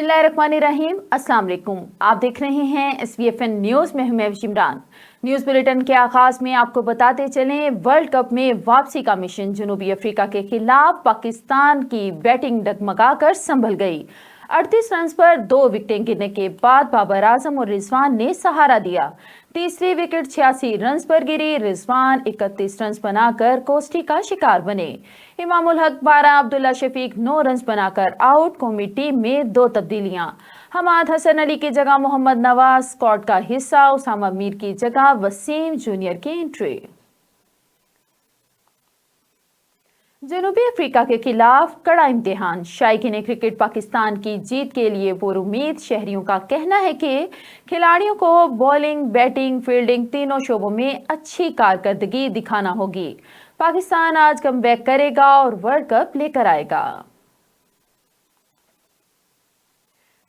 बिस्मिल्लाहिर्रहमानिर्रहीम। अस्सलाम वालेकुम। आप देख रहे हैं SVFN न्यूज़ में, मैं इमरान। न्यूज़ बुलेटिन के आगाज में आपको बताते चलें, वर्ल्ड कप में वापसी का मिशन जनूबी अफ्रीका के खिलाफ पाकिस्तान की बैटिंग डगमगाकर संभल गई। 38 रन पर 2 विकेटें गिरने के बाद बाबर आजम और रिजवान ने सहारा दिया। तीसरी विकेट 86 रन पर गिरी। रिजवान 31 रन बनाकर कोस्टी का शिकार बने। इमामुल हक 12, अब्दुल्ला शफीक 9 रन बनाकर आउट। कौमी टीम में 2 तब्दीलियां, हमाद हसन अली की जगह मोहम्मद नवाज स्क्वाड का हिस्सा, उसामा मीर की जगह वसीम जूनियर की एंट्री। जनूबी अफ्रीका के खिलाफ कड़ा इम्तिहान, शायकीन क्रिकेट पाकिस्तान की जीत के लिए पुरुमीद। शहरियों का कहना है कि खिलाड़ियों को बॉलिंग, बैटिंग, फील्डिंग तीनों शोबों में अच्छी कारकर्दगी दिखाना होगी। पाकिस्तान आज कमबैक करेगा और वर्ल्ड कप लेकर आएगा।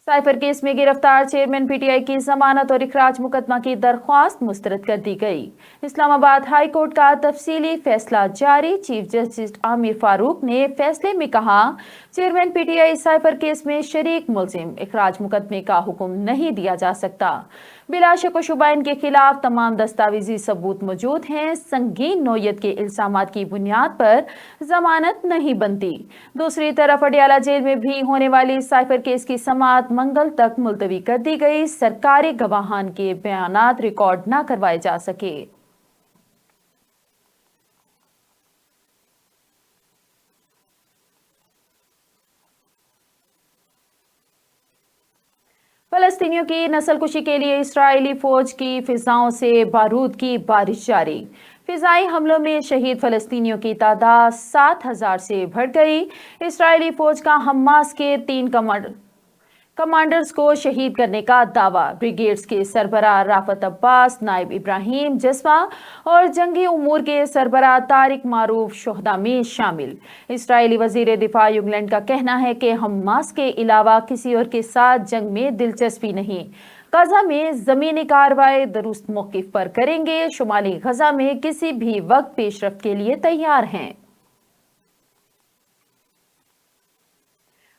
साइफर केस में गिरफ्तार चेयरमैन PTI की जमानत और इखराज मुकदमा की दरख्वास्त मुस्तरद कर दी गई। इस्लामाबाद हाई कोर्ट का तफसीली फैसला जारी। चीफ जस्टिस आमिर फारूक ने फैसले में कहा, चेयरमैन PTI साइफर केस में शरीक मुलजिम, इखराज मुकदमे का हुक्म नहीं दिया जा सकता। बिला शक व शुबा इनके खिलाफ तमाम दस्तावेजी सबूत मौजूद हैं। संगीन नौयत के इल्जामात की बुनियाद पर जमानत नहीं बनती। दूसरी तरफ अडियाला जेल में भी होने वाली साइफर केस की समाअत मंगल तक मुलतवी कर दी गई। सरकारी गवाहान के बयानात रिकॉर्ड न करवाए जा सके। फलस्तीनियों की नस्लकुशी के लिए इस्राएली फौज की फिजाओं से बारूद की बारिश जारी। फिजाई हमलों में शहीद फलस्तीनियों की तादाद 7,000 से बढ़ गई। इस्राएली फौज का हमास के 3 कमांडर्स को शहीद करने का दावा। ब्रिगेड्स के सरबराह राफत अब्बास, नाइब इब्राहिम जस्वा और जंगी उमूर के सरबराह तारिक मारूफ शोहदा में शामिल। इस्राएली वजीर दिफा युगलैंड का कहना है कि हमास के अलावा किसी और के साथ जंग में दिलचस्पी नहीं। गजा में जमीनी कार्रवाई दुरुस्त मौकिफ पर करेंगे। शुमाली गजा में किसी भी वक्त पेशरफ्त के लिए तैयार हैं।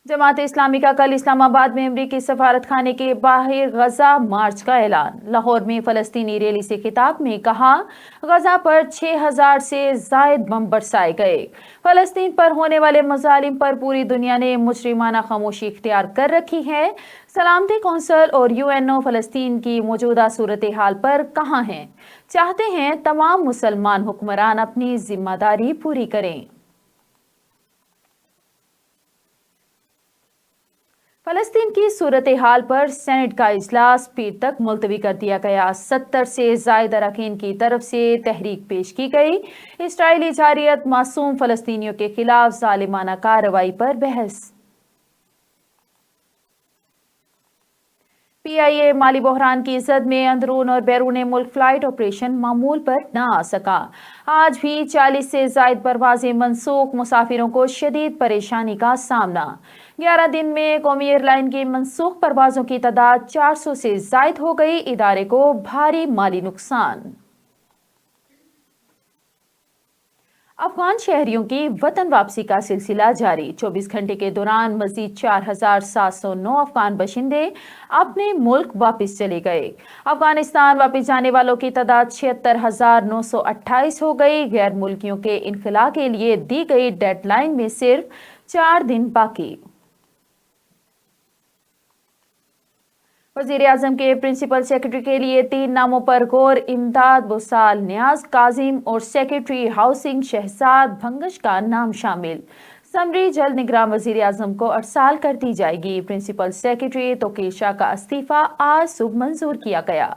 जमात इस्लामी का कल इस्लामाबाद में अमरीकी सफारत खाने के बाहर गजा मार्च का ऐलान। लाहौर में फलस्तीनी रैली से खिताब में कहा, गजा पर 6,000 से जायद बम बरसाए गए। फलस्तीन पर होने वाले मजालिम पर पूरी दुनिया ने मुजरिमाना खामोशी इख्तियार कर रखी है। सलामती कौंसिल और UNO फलस्तीन की मौजूदा सूरत हाल पर कहाँ हैं? चाहते हैं तमाम मुसलमान हुक्मरान अपनी जिम्मेदारी पूरी करें। फलस्तीन की सूरत हाल पर सेनेट का इजलास पीर तक मुलतवी कर दिया गया। 70 से जायद अरकान की तरफ से तहरीक पेश की गई। इस्राएली जारियत मासूम फलस्तीनियों के खिलाफ जालिमाना कार्रवाई पर बहस। PIA माली बहरान की जद में अंदरून और बैरून मुल्क फ्लाइट ऑपरेशन मामूल पर न आ सका। आज भी 40 से जायद परवाजें मनसूख। मुसाफिरों को शदीद परेशानी का सामना। 11 दिन में कौमी एयरलाइन की मनसूख परवाजों की तादाद 400 से जायद हो गई। इदारे को भारी माली नुकसान। अफगान शहरियों की वतन वापसी का सिलसिला जारी। 24 घंटे के दौरान मजीद 4,709 अफगान बशिंदे अपने मुल्क वापस चले गए। अफगानिस्तान वापस जाने वालों की तादाद 76,928 हो गई। गैर मुल्कियों के इनखला के लिए दी गई डेडलाइन में सिर्फ 4 दिन बाकी। वजीर आजम के प्रिंसिपल सेक्रेटरी के लिए 3 नामों पर गौर। इमदाद बोसाल न्याज काजिम और सेक्रेटरी हाउसिंग शहजाद भंगश का नाम शामिल। समरी जल्द निगरान वजीर आजम को अरसाल कर दी जाएगी। प्रिंसिपल सेक्रेटरी तोकीर शाह का इस्तीफा आज सुबह मंजूर किया गया।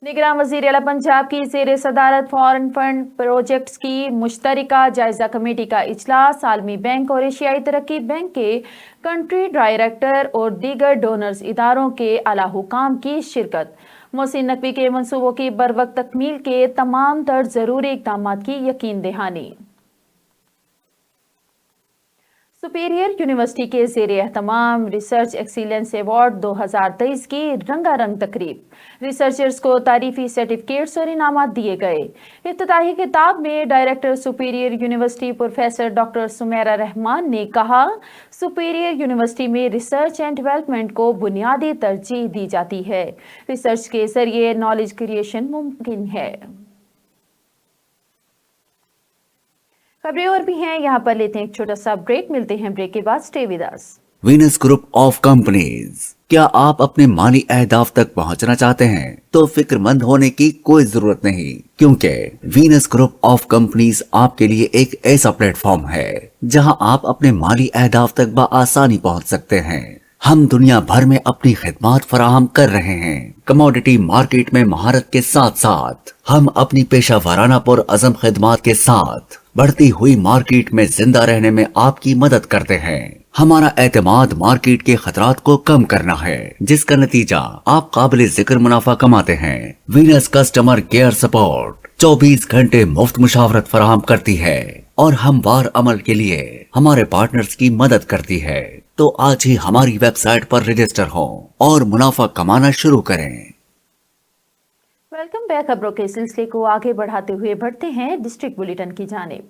निगरान वजीर आला पंजाब की ज़ेर सदारत फॉरेन फंड प्रोजेक्ट्स की मुश्तरका जायजा कमेटी का इजलास। आलमी बैंक और एशियाई तरक्की बैंक के कंट्री डायरेक्टर और दीगर डोनर्स इदारों के आला हुकाम की शिरकत। मोहसिन नकवी के मंसूबों की बरवक्त तकमील के तमाम तर जरूरी इक़दामात की यकीन दहानी। सुपीरियर यूनिवर्सिटी के ज़ेर एहतमाम रिसर्च एक्सीलेंस अवार्ड 2023 की रंगारंग तकरीब। रिसर्चर्स को तारीफी सर्टिफिकेट्स और इनामात दिए गए। इफ्तिताही खिताब में director superior university professor doctor Sumera Rahman ने कहा, सुपीरियर यूनिवर्सिटी में रिसर्च एंड डेवलपमेंट को बुनियादी तरजीह दी जाती है। रिसर्च के जरिए नॉलेज क्रिएशन मुमकिन है। खबरें और भी हैं, यहाँ पर लेते हैं एक छोटा सा ब्रेक। मिलते हैं ब्रेक के बाद। Stay with us. Venus group of companies. क्या आप अपने माली अहदाफ तक पहुंचना चाहते हैं? तो फिक्रमंद होने की कोई जरूरत नहीं, क्योंकि वीनस ग्रुप ऑफ कंपनीज आपके लिए एक ऐसा प्लेटफॉर्म है जहां आप अपने माली अहदाफ तक बआसानी पहुंच सकते हैं। हम दुनिया भर में अपनी खिदमात फराहम कर रहे हैं। कमोडिटी मार्केट में महारत के साथ साथ हम अपनी पेशा वाराना पुर अज़म खिदमात के साथ बढ़ती हुई मार्केट में जिंदा रहने में आपकी मदद करते हैं। हमारा एतमाद मार्केट के खतरात को कम करना है, जिसका नतीजा आप काबिल जिक्र मुनाफा कमाते हैं। वीनस कस्टमर केयर सपोर्ट 24 घंटे मुफ्त मुशावरत फराहम करती है और हमवार अमल के लिए हमारे पार्टनर्स की मदद करती है। तो आज ही हमारी वेबसाइट पर रजिस्टर हो और मुनाफा कमाना शुरू करें। Welcome back. खबरों के सिलसिले को आगे बढ़ाते हुए बढ़ते हैं डिस्ट्रिक्ट बुलेटिन की जानिब।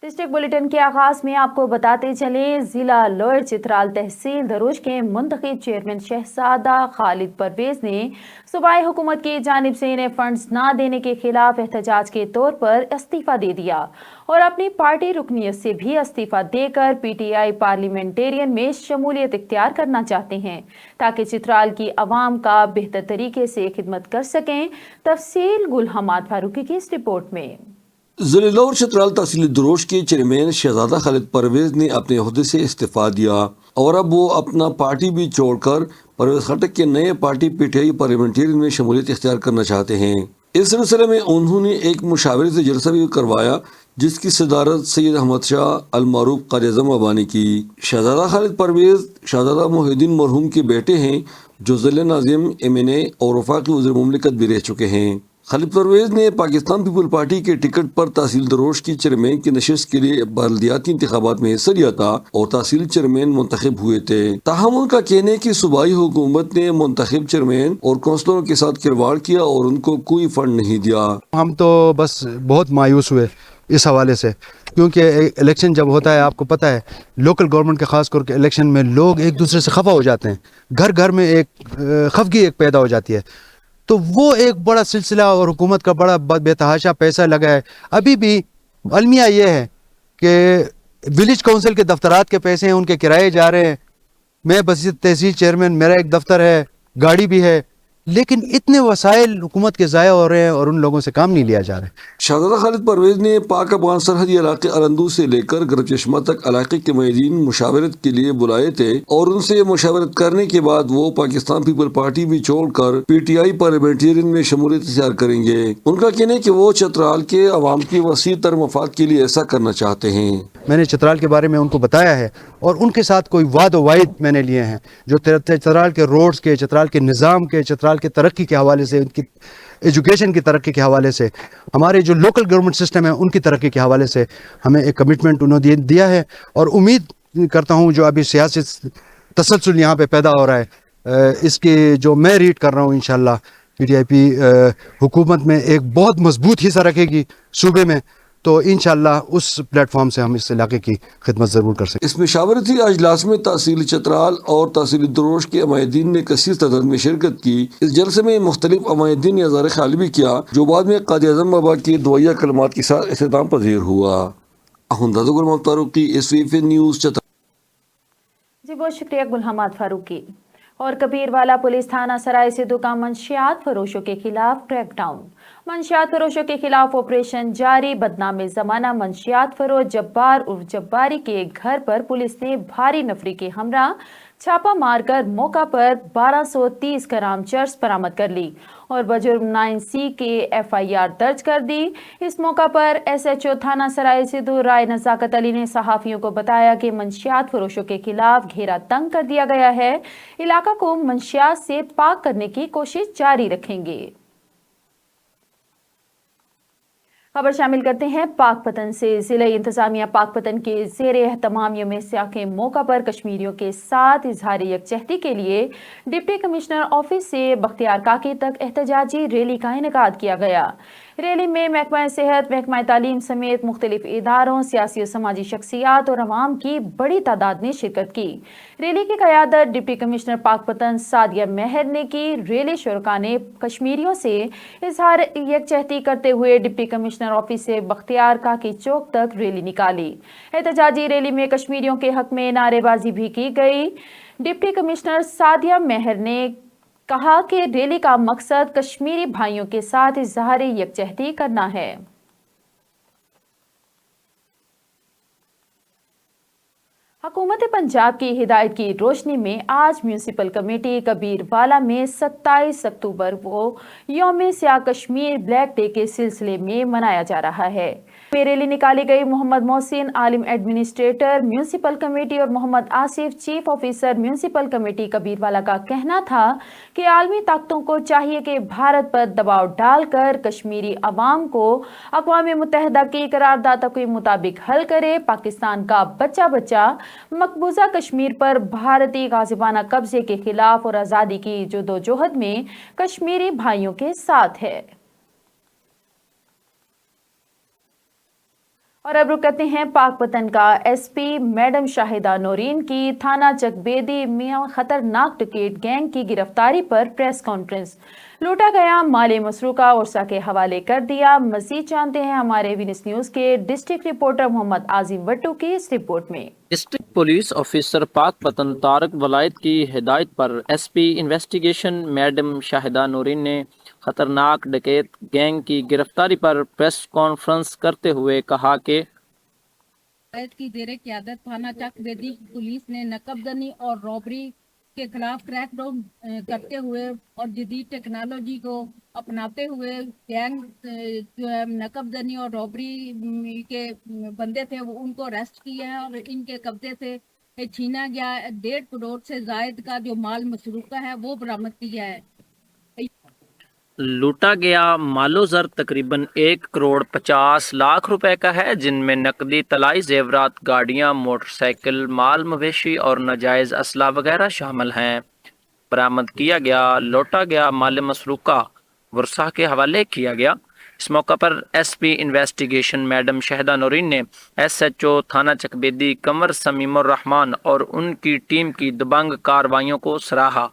डिस्ट्रिक्ट बुलेटिन के आगाज में आपको बताते चले, जिला लोअर चित्राल तहसील दरोज के मुंतखब चेयरमैन शहजादा खालिद परवेज ने सूबाई हुकूमत की जानिब से इन्हें फंड्स ना देने के खिलाफ एहतजाज के तौर पर इस्तीफा दे दिया और अपनी पार्टी रुकनियत से भी इस्तीफा देकर पीटीआई पार्लियामेंटेरियन में शमूलियत इख्तियार करना चाहते हैं, ताकि चित्राल की आवाम का बेहतर तरीके से खिदमत कर सकें। तफसील गुल हमाद फारूकी की इस रिपोर्ट में। जिले लोअर चित्राल तहसील दरोज के चेयरमैन शहजादा खालिद परवेज ने अपने ओहदे से इस्तीफा दिया और अब वो अपना पार्टी भी छोड़कर परवेज खटक के नए पार्टी पीटीआई पार्लियामेंटेरियन में शमूलियत इख्तियार करना चाहते हैं। इस सिलसिले में उन्होंने एक मुशावरे से जलसा भी करवाया, जिसकी सदारत सैयद अहमद शाह अल मारूफ क़ाज़ी आज़म अबानी की। शहजादा खालिद परवेज शहजादा मोहिउद्दीन मरहूम के बेटे हैं, जो ज़िले नाज़िम MNA और वफाकी वज़ीर मुमलिकत भी रह चुके हैं। खालिद परवेज ने पाकिस्तान पीपल पार्टी के टिकट पर तहसील दरोज की चेयरमैन की नशिस्त के लिए बलदियाती इंतखाबात में हिस्सा लिया था और तहसील चेयरमैन मुंतखब हुए थे। ताहम उनका कहना है कि सूबाई हुकूमत ने मुंतखब चेयरमैन और कौंसलरों के साथ खिलवाड़ किया और उनको कोई फंड नहीं दिया। हम तो बस बहुत मायूस हुए इस हवाले से, क्योंकि इलेक्शन जब होता है, आपको पता है लोकल गवर्नमेंट के खास करके इलेक्शन में लोग एक दूसरे से खफा हो जाते हैं, घर घर में एक खफगी एक पैदा हो जाती है। तो वो एक बड़ा सिलसिला और हुकूमत का बड़ा बेतहाशा पैसा लगा है। अभी भी अलमिया ये है कि विलेज काउंसिल के दफ्तरात के पैसे हैं, उनके किराए जा रहे हैं। मैं बस तहसील चेयरमैन, मेरा एक दफ्तर है, गाड़ी भी है, लेकिन इतने वसाइल हुकूमत के ज़ाया हो रहे हैं और उन लोगों से काम नहीं लिया जा रहा है। शहजादा खालिद परवेज ने पाक अफगान सरहदी इलाके अरंदू से लेकर गरब चश्मा तक इलाके के मुआहिदीन मुशावरत के लिए बुलाए थे और उनसे मुशावरत करने के बाद वो पाकिस्तान पीपल पार्टी भी छोड़कर पीटीआई पार्लियामेंटेरियन में शमूलियत इख्तियार करेंगे। उनका कहना है कि वो चित्राल के अवाम की वसी तर मफाद के लिए ऐसा करना चाहते हैं। मैंने चित्राल के बारे में उनको बताया है और उनके साथ कोई वाद वाइद मैंने लिए हैं, जो चित्राल के रोड्स के, चित्राल के निज़ाम के, चित्राल के तरक्की के हवाले से, उनकी एजुकेशन की तरक्की के हवाले से, हमारे जो लोकल गवर्नमेंट सिस्टम है उनकी तरक्की के हवाले से हमें एक कमिटमेंट उन्होंने दिया है। और उम्मीद करता हूँ जो अभी सियासी तसलसल यहाँ पे पैदा हो रहा है, इसके जो मैं रीड कर रहा हूँ, इंशाल्लाह पीटीआईपी हुकूमत में एक बहुत मजबूत हिस्सा रखेगी सूबे में, तो इंशाल्लाह उस प्लेटफॉर्म से हम इस इलाके की खिदमत ज़रूर कर सकें। इस मुशावरती अजलास में तहसील चित्राल और तहसील दरोज के अमायदीन ने कसीर तादाद में शिरकत की। इस जलसे में मुख्तलिफ अमायदीन ने अज़ार ख़ाली भी किया, जो बाद में क़ाज़ी आज़म बाबा के दुआया कलमात के साथ इख्तिताम पज़ीर हुआ। SVF news Chitral. जी बहुत शुक्रिया गुलहमाद फारूकी। और कबीरवाला पुलिस थाना सराय से दुकान मंशियात फरोशों के खिलाफ क्रैकडाउन। منشیات فروشوں کے خلاف آپریشن جاری، بدنام زمانہ منشیات فروش جبار عرف جباری کے گھر پر پولیس نے بھاری نفری کے ہمراہ چھاپا مار کر موقع پر 1230 گرام چرس برآمد کر لی اور بجرم 9C کے FIR درج کر دی۔ اس موقع پر SHO تھانہ سرائے سدھو رائے نزاکت علی نے صحافیوں کو بتایا کہ منشیات فروشوں کے خلاف گھیرا تنگ کر دیا گیا ہے، علاقہ کو منشیات سے پاک کرنے کی کوشش جاری رکھیں گے۔ خبر شامل کرتے ہیں پاک پتن سے۔ ضلع انتظامیہ پاک پتن کے زیر اہتمام یوم سیاہ کے موقع پر کشمیریوں کے ساتھ اظہار یکجہتی کے لیے ڈپٹی کمشنر آفس سے بختیار کاکی تک احتجاجی ریلی کا انعقاد کیا گیا۔ ریلی میں محکمہ صحت، محکمہ تعلیم سمیت مختلف اداروں، سیاسی و سماجی شخصیات اور عوام کی بڑی تعداد نے شرکت کی۔ ریلی کی قیادت ڈپٹی کمشنر پاک پتن سعدیہ مہر نے کی۔ ریلی شرکاء نے کشمیریوں سے اظہار یکجہتی کرتے ہوئے ڈپٹی کمشنر آفس سے بختیار کاکی چوک تک ریلی نکالی۔ احتجاجی ریلی میں کشمیریوں کے حق میں نعرے بازی بھی کی گئی۔ ڈپٹی کمشنر سعدیہ مہر نے کہا کہ ریلی کا مقصد کشمیری بھائیوں کے ساتھ اظہار یکجہتی کرنا ہے۔ حکومت پنجاب کی ہدایت کی روشنی میں آج میونسپل کمیٹی کبیر والا میں 27 اکتوبر کو یوم سیاہ کشمیر بلیک ڈے کے سلسلے میں منایا جا رہا ہے۔ ریلی نکالی گئی۔ Mohammad Mohsin Alam administrator municipal committee اور Mohammad Asif chief officer municipal committee Kabirwala کا کہنا تھا کہ عالمی طاقتوں کو چاہیے کہ بھارت پر دباؤ ڈال کر کشمیری عوام کو اقوام متحدہ کی قرارداد کے مطابق حل کرے۔ پاکستان کا بچہ بچہ مقبوضہ کشمیر پر بھارتی غاصبانہ قبضے کے خلاف اور آزادی کی جدوجہد میں کشمیری بھائیوں کے ساتھ ہے۔ اور اب رک کرتے ہیں پاک پتن کا S P madam Shahida Noreen کی تھانہ چک بیدی میں خطرناک ڈکیٹ گینگ کی گرفتاری پر پریس کانفرنس۔ لوٹا گیا مالی مسروقہ ورثہ کے حوالے کر دیا۔ مزید جانتے ہیں ہمارے وینس نیوز کے ڈسٹرکٹ رپورٹر محمد عاظم وٹو کی اس رپورٹ میں۔ District police officer Pakpattan Tariq Walaid کی ہدایت پر S P investigation madam Shahida Noreen نے خطرناک ڈکیت گینگ کی گرفتاری پر پریس کانفرنس کرتے ہوئے کہا کہ کی زیر قیادت تھانہ چک بیدی پولیس نے نقب زنی اور رابری کے خلاف کریک ڈاؤن کرتے ہوئے اور جدید ٹیکنالوجی کو اپناتے ہوئے گینگ جو ہے نقب زنی اور رابری کے بندے تھے وہ ان کو اریسٹ کیا ہے اور ان کے قبضے سے چھینا گیا 1.5 کروڑ سے زائد کا جو مال مسروقہ ہے وہ برآمد کیا ہے۔ لوٹا گیا مال و زر تقریباً 1 کروڑ 50 لاکھ روپے کا ہے، جن میں نقدی، طلائی زیورات، گاڑیاں، موٹر سائیکل، مال مویشی اور ناجائز اسلحہ وغیرہ شامل ہیں۔ برآمد کیا گیا لوٹا گیا مال مسروقہ ورثہ کے حوالے کیا گیا۔ اس موقع پر S P investigation madam Shahida Noreen نے SHO تھانہ چک بیدی قمر سمیم الرحمان اور ان کی ٹیم کی دبنگ کارروائیوں کو سراہا۔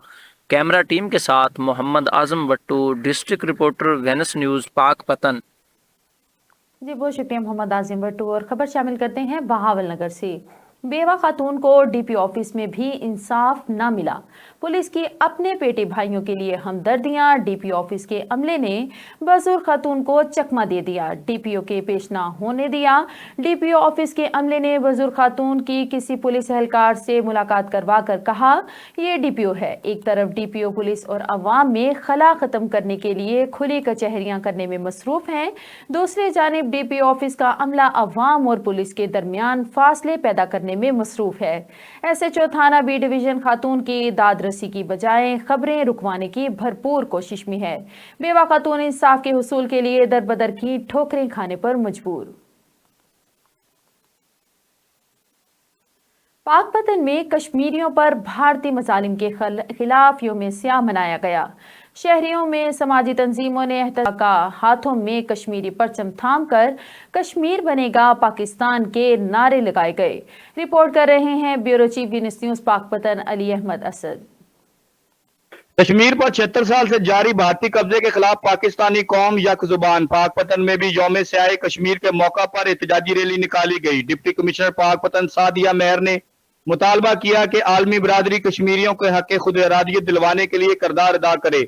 کیمرہ ٹیم کے ساتھ Muhammad Azam وٹو، district reporter Venice news پاک پتن۔ جی بہت شکریہ محمد اعظم وٹو۔ اور خبر شامل کرتے ہیں بہاول نگر سے۔ بیوہ خاتون کو DPO آفس میں بھی انصاف نہ ملا، پولیس کی اپنے بیٹے بھائیوں کے لیے ہمدردیاں۔ DPO آفس کے عملے نے بزرگ خاتون کو چکمہ دے دیا، DPO کے پیش نہ ہونے دیا۔ DPO آفس کے عملے نے بزرگ خاتون کی کسی پولیس اہلکار سے ملاقات کروا کر کہا یہ DPO ہے۔ ایک طرف DPO پولیس اور عوام میں خلا ختم کرنے کے لیے کھلی کچہریاں کرنے میں مصروف ہیں، دوسری جانب DPO آفس کا عملہ عوام اور پولیس کے درمیان فاصلے پیدا کرنے میں مصروف ہے۔ SHO تھانہ B ڈویژن خاتون کی داد رسی کی بجائے خبریں رکوانے کی بھرپور کوشش میں ہے۔ بیوہ خاتون انصاف کے حصول کے لیے در بدر کی ٹھوکریں کھانے پر مجبور۔ پاک پتن میں کشمیریوں پر بھارتی مظالم کے خلاف یوم سیاہ منایا گیا۔ شہریوں میں سماجی تنظیموں نے احتجاج کا ہاتھوں میں کشمیری پرچم تھام کر کشمیر بنے گا پاکستان کے نعرے لگائے گئے۔ رپورٹ کر رہے ہیں بیورو چیف وینس نیوز پاک پتن علی احمد اسد۔ کشمیر پر 76 سال سے جاری بھارتی قبضے کے خلاف پاکستانی قوم یک زبان۔ پاک پتن میں بھی یوم سیاہ کشمیر کے موقع پر احتجاجی ریلی نکالی گئی۔ ڈپٹی کمشنر پاک پتن سعدیہ مہر نے مطالبہ کیا کہ عالمی برادری کشمیریوں کے حق خود ارادیت دلوانے کے لیے کردار ادا کرے۔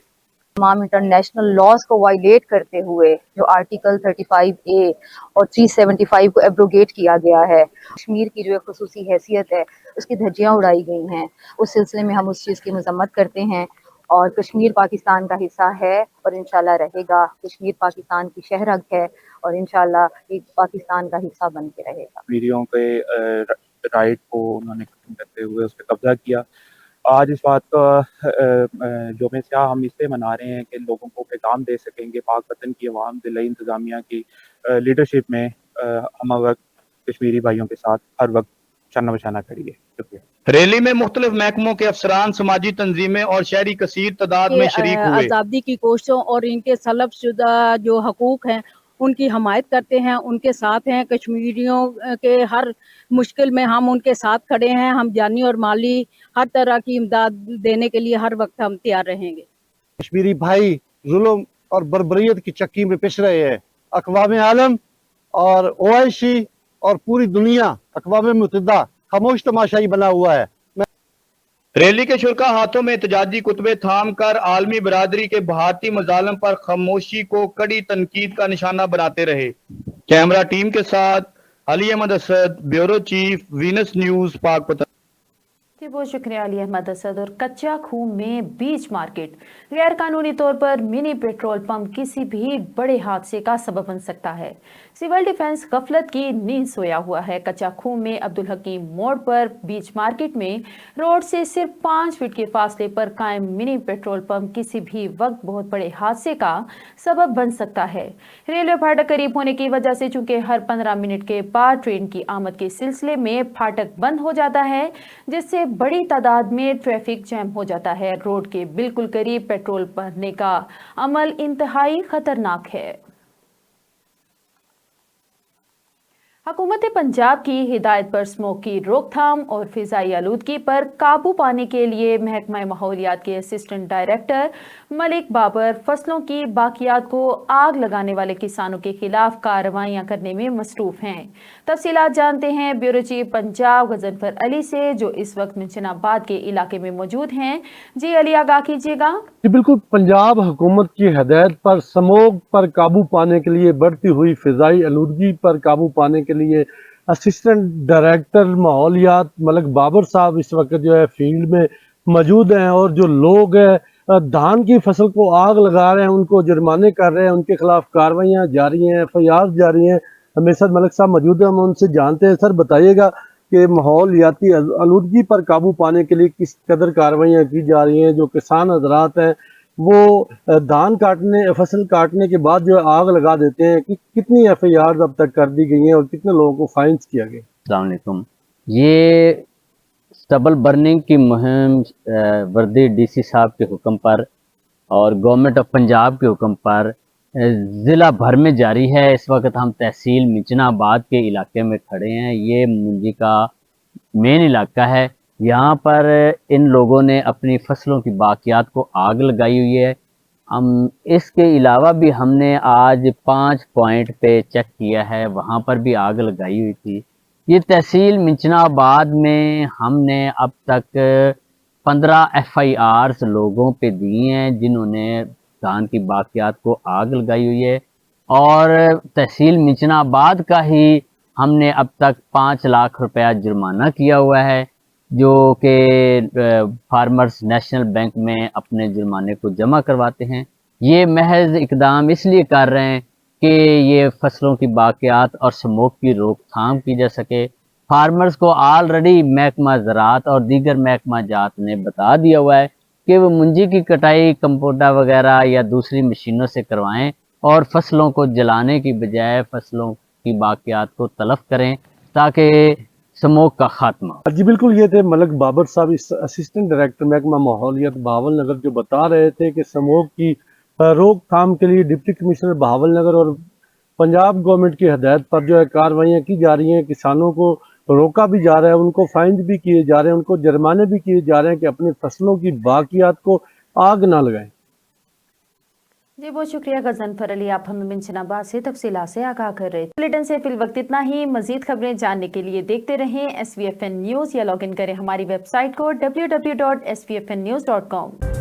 तमाम इंटरनेशनल लॉज को वायलेट करते हुए जो आर्टिकल 35A और 375 को एब्रोगेट किया गया है, कश्मीर की जो एक खुसूसी हैसियत है उसकी धज्जियां उड़ाई गई हैं। उस सिलसिले में हम उस चीज़ की मजम्मत करते हैं और कश्मीर पाकिस्तान का हिस्सा है और इंशाल्लाह रहेगा। कश्मीर पाकिस्तान की शहरग है और इंशाल्लाह एक पाकिस्तान का हिस्सा बन के रहेगा। कश्मीरियों के राइट को उन्होंने खत्म करते हुए उस पर कब्जा किया। आज इस बात का यौम स्याह हम इसलिए मना रहे हैं कि लोगों को पैगाम दे सकेंगे पाक वतन की अवाम ज़िला इंतज़ामिया की लीडरशिप में हम वक्त कश्मीरी भाइयों के साथ हर वक्त शाना बशाना करिए। शुक्रिया। रैली में मुख्तलिफ महकमों के अफसरान, समाजी तंजीमें और शहरी कसीर तादाद में शरीक हुए। आज़ादी की कोशिशों और इनके सलब शुदा जो हकूक हैं उनकी हमायत करते हैं, उनके साथ हैं। कश्मीरियों के हर मुश्किल में हम उनके साथ खड़े हैं। हम जानी और माली हर तरह की इमदाद देने के लिए हर वक्त हम तैयार रहेंगे। कश्मीरी भाई जुल्म और बर्बरियत की चक्की में पिस रहे हैं। अक़वाम आलम और OIC और पूरी दुनिया अक़वाम मुत्तहिदा खामोश तमाशाई बना हुआ है। रैली के शुरका हाथों में एहतजाजी कुतबे थाम कर आलमी बरादरी के भारतीय मजालम पर खामोशी को कड़ी तनकीद का निशाना बनाते रहे। कैमरा टीम के साथ Ali Ahmad Asad, bureau chief, Venus news, Pakpattan. जी बहुत शुक्रिया अली अहमद असद। और कच्चा खून में बीच मार्केट, गैर कानूनी तौर पर मिनी पेट्रोल पंप किसी भी बड़े हादसे का सबब बन सकता है। सिविल डिफेंस गफलत की नींद सोया हुआ है। कच्चा खून में अब्दुल हकीम मोड़ पर बीच मार्केट में रोड से सिर्फ 5 फीट के फासले पर कायम मिनी पेट्रोल पंप किसी भी वक्त बहुत बड़े हादसे का सबब बन सकता है। रेलवे फाटक करीब होने की वजह से चूंकि हर 15 मिनट के बाद ट्रेन की आमद के सिलसिले में फाटक बंद हो जाता है, जिससे बड़ी तादाद में ट्रैफिक जैम हो जाता है। रोड के बिल्कुल करीब पेट्रोल भरने का अमल इंतहाई खतरनाक है। हुकूमत पंजाब की हिदायत पर स्मोक की रोकथाम और फिजाई आलूदगी पर काबू पाने के लिए महकमा माहौलियात के असिस्टेंट डायरेक्टर मलिक बाबर फसलों की बाकियात को आग लगाने वाले किसानों के खिलाफ कार्रवाइयां करने में मसरूफ हैं। तफसीलात जानते हैं ब्यूरो चीफ पंजाब गजनफर अली से, जो इस वक्त मिंचनाबाद के इलाके में मौजूद हैं। जी अली, आगाह कीजिएगा। जी बिल्कुल, पंजाब हुकूमत की हदायत पर स्मोक पर काबू पाने के लिए, बढ़ती हुई फिजाई आलूदगी पर काबू पाने के लिए असिस्टेंट डायरेक्टर माहौलियात मलिक बाबर साहब इस वक्त जो है फील्ड में मौजूद हैं और जो लोग धान की फसल को आग लगा रहे हैं, उनको जुर्माने कर रहे हैं, उनके खिलाफ कार्रवाइयाँ जारी हैं, FIR जारी हैं। हमें साथ मलिक साहब मौजूद हैं, हम उनसे जानते हैं। सर बताइएगा कि माहौलियाती आलूदगी पर काबू पाने के लिए किस कदर कार्रवाइयाँ की जा रही हैं। जो किसान हजरात हैं वो धान काटने, फसल काटने के बाद जो आग लगा देते हैं, कि कितनी FIR अब तक कर दी गई हैं और कितने लोगों को फाइन्स किया गया? अस्सलाम वालेकुम। ये स्टबल बर्निंग की मुहिम वर्दी DC साहब के हुक्म पर और गवर्नमेंट ऑफ पंजाब के हुक्म पर ज़िला भर में जारी है। इस वक्त हम तहसील मिंचनाबाद के इलाके में खड़े हैं। ये मुंजी का मेन इलाका है। यहाँ पर इन लोगों ने अपनी फसलों की बाकियात को आग लगाई हुई है। हम इसके अलावा भी हमने आज 5 पॉइंट पे चेक किया है, वहाँ पर भी आग लगाई हुई थी। ये तहसील मिंचनाबाद में हमने अब तक 15 FIRs लोगों पे दिए हैं जिन्होंने धान की बाकियात को आग लगाई हुई है। और तहसील मिंचनाबाद का ही हमने अब तक 5 लाख रुपया जुर्माना किया हुआ है, जो कि फार्मर्स नेशनल बैंक में अपने जुर्माने को जमा करवाते हैं। ये महज इकदाम इसलिए कर रहे हैं कि ये फसलों की बाकियात और स्मोक की रोकथाम की जा सके। फार्मर्स को ऑलरेडी महकमा ज़राअत और दीगर महकमा जात ने बता दिया हुआ है कि वो मुंजी की कटाई कंपोटा वगैरह या दूसरी मशीनों से करवाएं और फसलों को जलाने की बजाय फसलों की बाकियात को तलफ करें ताकि स्मोक का खात्मा। जी बिल्कुल, ये थे मलिक बाबर साहब, इस असिस्टेंट डायरेक्टर महकमा माहौलियात बहावलनगर, जो बता रहे थे कि स्मोक की रोकथाम के लिए डिप्टी कमिश्नर बहावलनगर और पंजाब गवर्नमेंट की हदायत पर जो है कार्रवाइयाँ की जा रही हैं। किसानों को रोका भी जा रहा है, उनको फाइन भी किए जा रहे हैं, उनको जुर्माने भी किए जा रहे हैं कि अपनी फसलों की बाकियात को आग ना लगाएं। जी बहुत शुक्रिया गजनफर अली, आप हमें मिंचनाबाद से तफसीलात से आगाह कर रहे थे। बुलेटिन से फिल वक्त इतना ही। मजीद खबरें जानने के लिए देखते रहें SVFN न्यूज़ या लॉग इन करें हमारी वेबसाइट को www.svfnnews.com।